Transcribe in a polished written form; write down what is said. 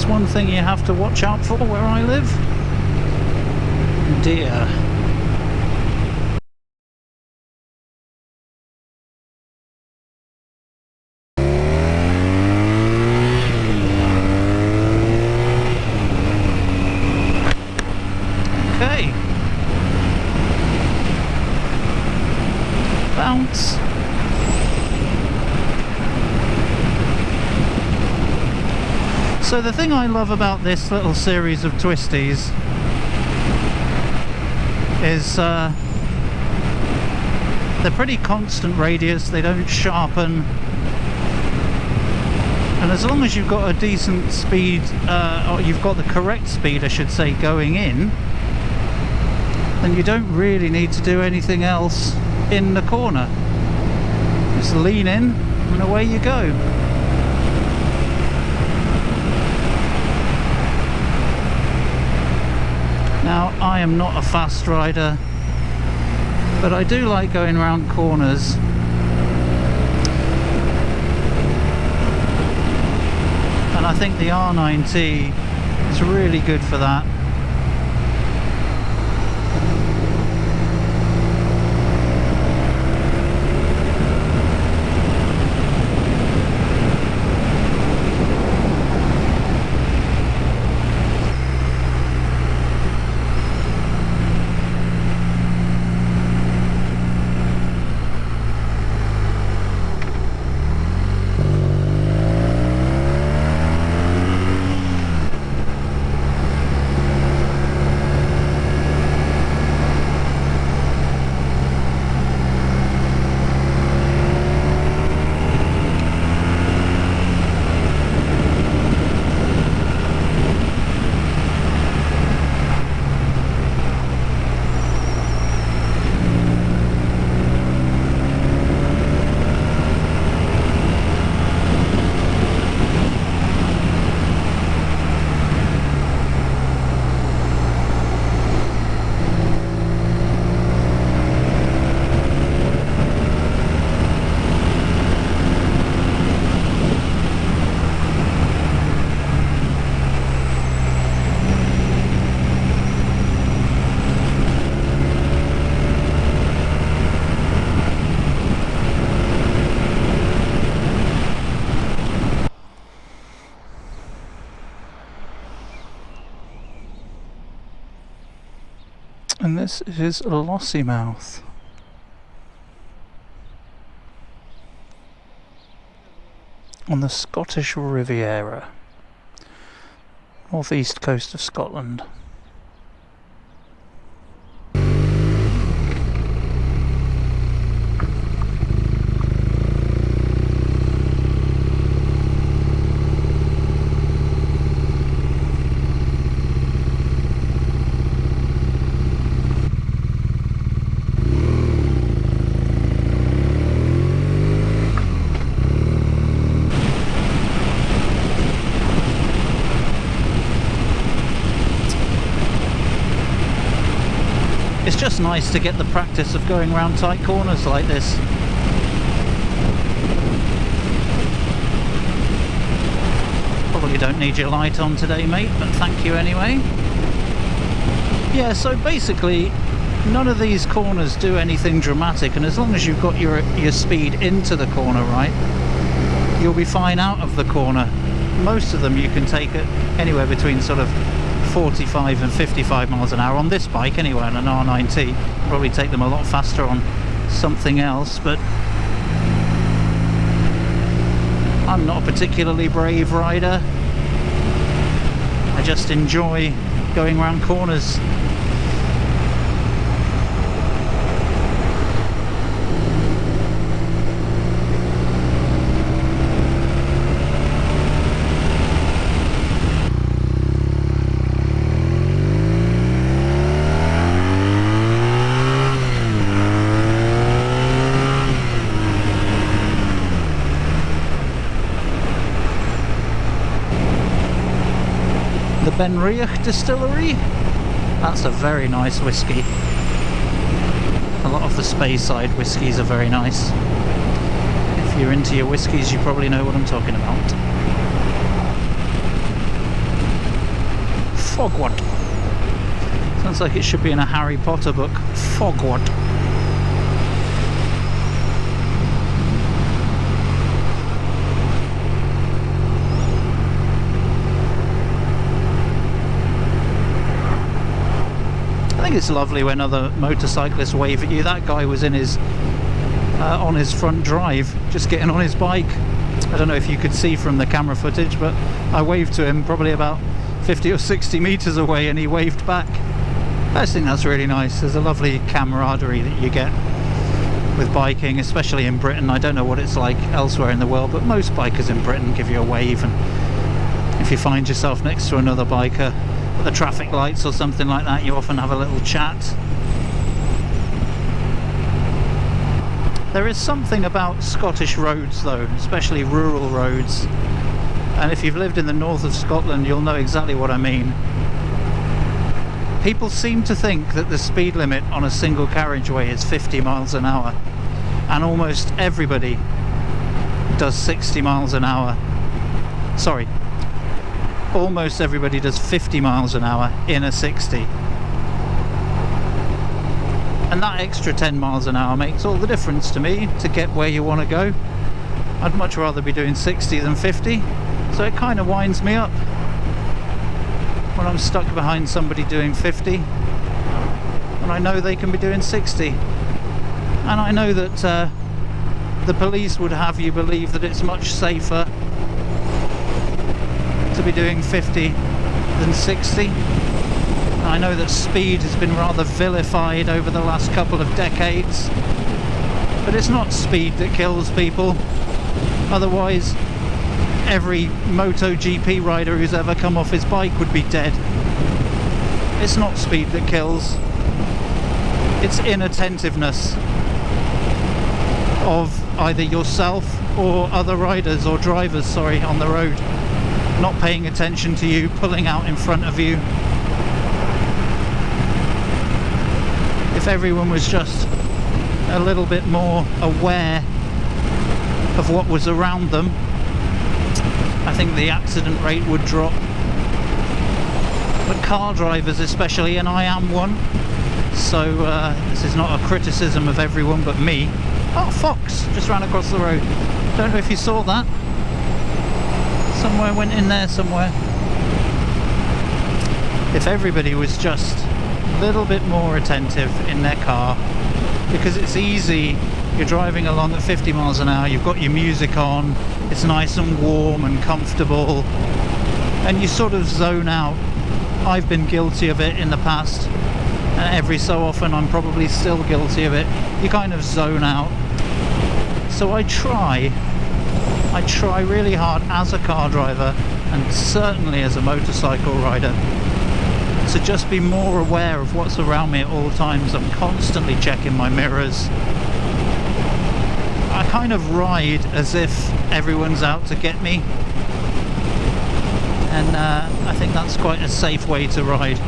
That's one thing you have to watch out for where I live. Deer. Okay. Bounce. So the thing I love about this little series of twisties is they're pretty constant radius, they don't sharpen, and as long as you've got a decent speed, or you've got the correct speed I should say, going in, then you don't really need to do anything else in the corner. Just lean in and away you go. Now, I am not a fast rider, but I do like going around corners. And I think the R9T is really good for that. And this is Lossiemouth. On the Scottish Riviera, northeast coast of Scotland. It's just nice to get the practice of going around tight corners like this. Probably don't need your light on today, mate, but thank you anyway. Yeah, so basically none of these corners do anything dramatic, and as long as you've got your speed into the corner right, you'll be fine out of the corner. Most of them you can take it anywhere between sort of 45 and 55 miles an hour on this bike anyway, on an R9T. Probably take them a lot faster on something else, but I'm not a particularly brave rider. I just enjoy going around corners. Benriach distillery. That's a very nice whiskey. A lot of the Speyside whiskies are very nice. If you're into your whiskies, you probably know what I'm talking about. Fogwatt. Sounds like it should be in a Harry Potter book. Fogwatt. I think it's lovely when other motorcyclists wave at you. That guy was in his on his front drive, just getting on his bike. I don't know if you could see from the camera footage, but I waved to him probably about 50 or 60 meters away and he waved back. I just think that's really nice. There's a lovely camaraderie that you get with biking, especially in Britain. I don't know what it's like elsewhere in the world, but most bikers in Britain give you a wave, and if you find yourself next to another biker at the traffic lights or something like that, you often have a little chat. There is something about Scottish roads though, especially rural roads, and if you've lived in the north of Scotland you'll know exactly what I mean. People seem to think that the speed limit on a single carriageway is 50 miles an hour, and almost everybody does 60 miles an hour. Sorry, almost everybody does 50 miles an hour in a 60. And that extra 10 miles an hour makes all the difference to me to get where you want to go. I'd much rather be doing 60 than 50, so it kind of winds me up when I'm stuck behind somebody doing 50, when I know they can be doing 60. And I know that the police would have you believe that it's much safer to be doing 50 than 60. I know that speed has been rather vilified over the last couple of decades, but it's not speed that kills people. Otherwise, every MotoGP rider who's ever come off his bike would be dead. It's not speed that kills. It's inattentiveness of either yourself or other riders or drivers, sorry, on the road. Not paying attention to you, pulling out in front of you. If everyone was just a little bit more aware of what was around them, I think the accident rate would drop. But car drivers especially, and I am one, so this is not a criticism of everyone but me. Oh, fox just ran across the road. Don't know if you saw that. Somewhere went in there somewhere. If everybody was just a little bit more attentive in their car, because it's easy, you're driving along at 50 miles an hour, you've got your music on, it's nice and warm and comfortable, and you sort of zone out. I've been guilty of it in the past, and every so often I'm probably still guilty of it. You kind of zone out. So I try really hard as a car driver, and certainly as a motorcycle rider, to just be more aware of what's around me at all times. I'm constantly checking my mirrors. I kind of ride as if everyone's out to get me, and I think that's quite a safe way to ride.